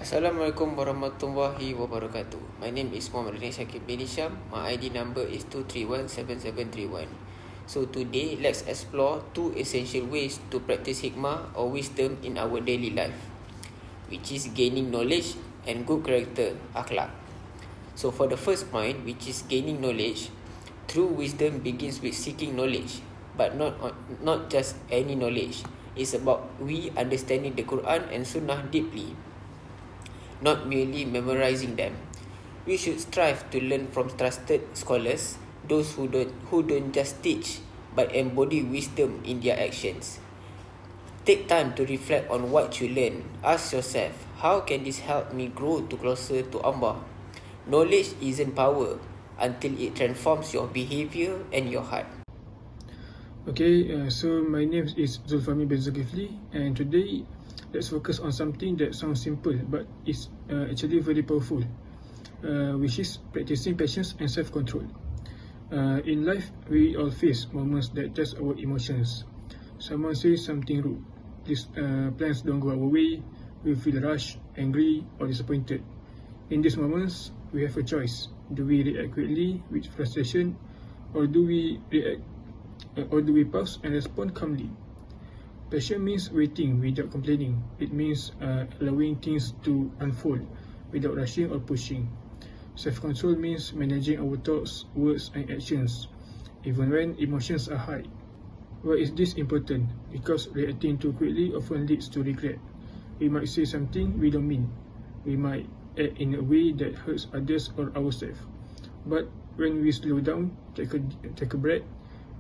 Assalamualaikum warahmatullahi wabarakatuh. My name is Muhammad Syakib bin Hisham. My ID number is 2317731. So today, let's explore two essential ways to practice hikmah or wisdom in our daily life, which is gaining knowledge and good character, akhlak. So for the first point, which is gaining knowledge, true wisdom begins with seeking knowledge, but not just any knowledge. It's about we understanding the Quran and Sunnah deeply, not merely memorizing them. We should strive to learn from trusted scholars, those who don't just teach but embody wisdom in their actions. Take time to reflect on what you learn. Ask yourself, how can this help me grow to closer to Allah? Knowledge isn't power until it transforms your behavior and your heart. Okay, so my name is Zulfami bin Zulkifli, and today let's focus on something that sounds simple but is actually very powerful, which is practicing patience and self-control. In life, we all face moments that test our emotions. Someone says something rude, plans don't go our way, we feel rushed, angry, or disappointed. In these moments, we have a choice. Do we react quickly with frustration, or do we pause and respond calmly? Patience means waiting without complaining. It means allowing things to unfold without rushing or pushing. Self-control means managing our thoughts, words, and actions, even when emotions are high. Why is this important? Because reacting too quickly often leads to regret. We might say something we don't mean. We might act in a way that hurts others or ourselves. But when we slow down, take a breath,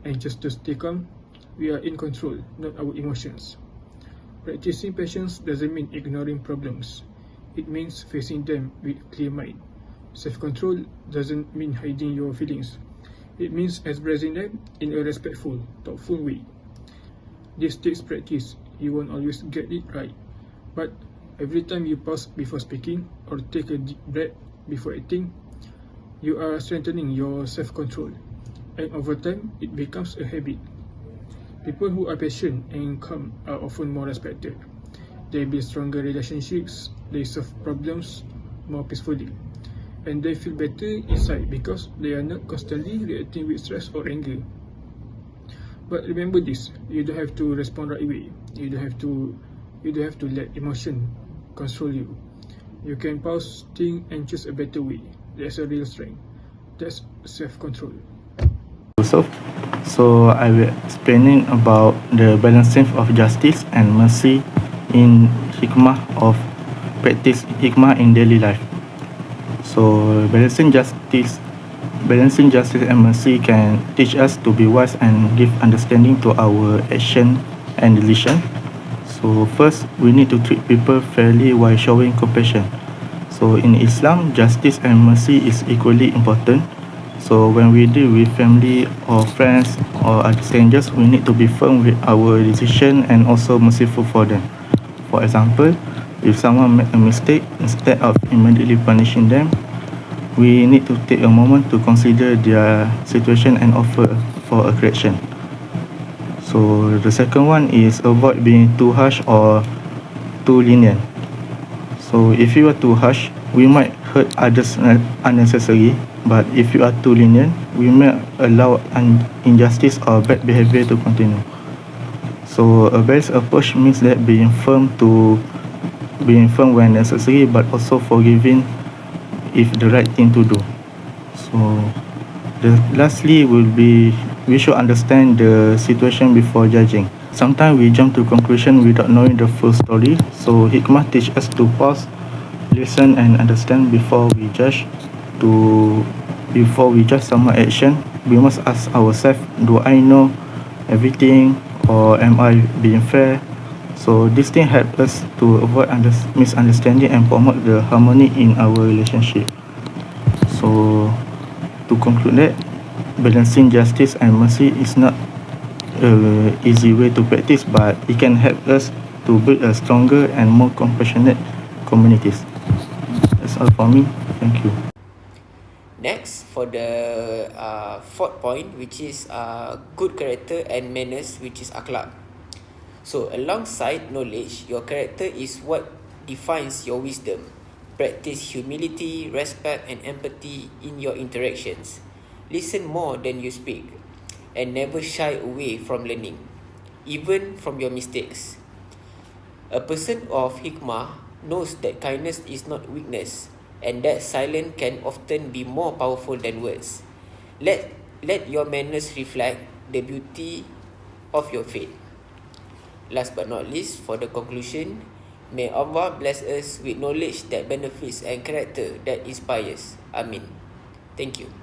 and just to stay calm, we are in control, not our emotions. Practicing patience doesn't mean ignoring problems. It means facing them with clear mind. Self-control doesn't mean hiding your feelings. It means expressing them in a respectful, thoughtful way. This takes practice. You won't always get it right. But every time you pause before speaking or take a deep breath before acting, you are strengthening your self-control. And over time, it becomes a habit. People who are patient and calm are often more respected. They build stronger relationships, they solve problems more peacefully, and they feel better inside because they are not constantly reacting with stress or anger. But remember this, you don't have to respond right away. You don't have to let emotion control you. You can pause, think, and choose a better way. That's a real strength. That's self-control. So I will explaining about the balancing of justice and mercy in hikmah of practice hikmah in daily life. So balancing justice and mercy can teach us to be wise and give understanding to our action and decision. So first, we need to treat people fairly while showing compassion. So in Islam, justice and mercy is equally important. So when we deal with family or friends or other strangers, we need to be firm with our decision and also merciful for them. For example, if someone made a mistake, instead of immediately punishing them, we need to take a moment to consider their situation and offer for a correction. So the second one is avoid being too harsh or too lenient. So if you are too harsh, we might hurt others unnecessarily, but if you are too lenient, we may allow injustice or bad behavior to continue. So a balanced approach means that being firm when necessary, but also forgiving if the right thing to do. So lastly will be we should understand the situation before judging. Sometimes we jump to conclusion without knowing the full story. So hikmah teach us to pause, listen, and understand before we judge someone's action. We must ask ourselves, do I know everything, or am I being fair? So this thing helps us to avoid misunderstanding and promote the harmony in our relationship. So to conclude that, balancing justice and mercy is not an easy way to practice, but it can help us to build a stronger and more compassionate communities. That's all for me. Thank you. Next, for the fourth point, which is good character and manners, which is akhlak. So alongside knowledge, your character is what defines your wisdom. Practice humility, respect, and empathy in your interactions. Listen more than you speak, and never shy away from learning, even from your mistakes. A person of hikmah knows that kindness is not weakness, and that silence can often be more powerful than words. Let your manners reflect the beauty of your faith. Last but not least, for the conclusion, may Allah bless us with knowledge that benefits and character that inspires. Amin. Thank you.